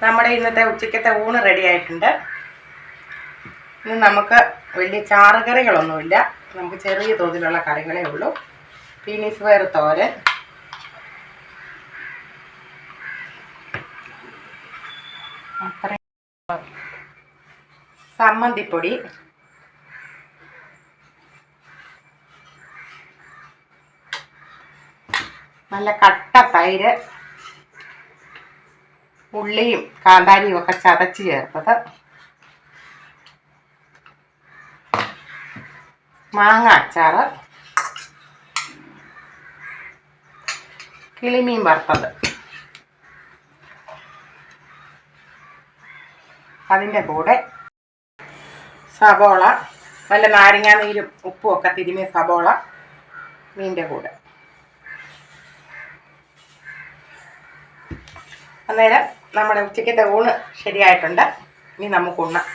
നമ്മുടെ ഇന്നത്തെ ഉച്ചക്കത്തെ ഊണ് റെഡി ആയിട്ടുണ്ട്. ഇന്ന് നമുക്ക് വലിയ ചാറുകറികളൊന്നുമില്ല, നമുക്ക് ചെറിയ തോതിലുള്ള കറികളേ ഉള്ളൂ. പീനീസ് പയർ തോരൻ, ചമ്മന്തിപ്പൊടി, നല്ല കട്ട തൈര്, ഉള്ളിയും കാന്താരിയും ഒക്കെ ചതച്ച് ചേർത്തത്, മാങ്ങ അച്ചാറ്, കിളിമീൻ വറുത്തത്. അതിൻ്റെ കൂടെ സവോള, നല്ല നാരങ്ങാ നീരും ഉപ്പും ഒക്കെ തിരുമിയ സവോള മീൻ്റെ കൂടെ. അന്നേരം നമ്മുടെ ഉച്ചക്കത്തെ ഊണ് ശരിയായിട്ടുണ്ട്. ഇനി നമുക്ക് ഉണ്ണാം.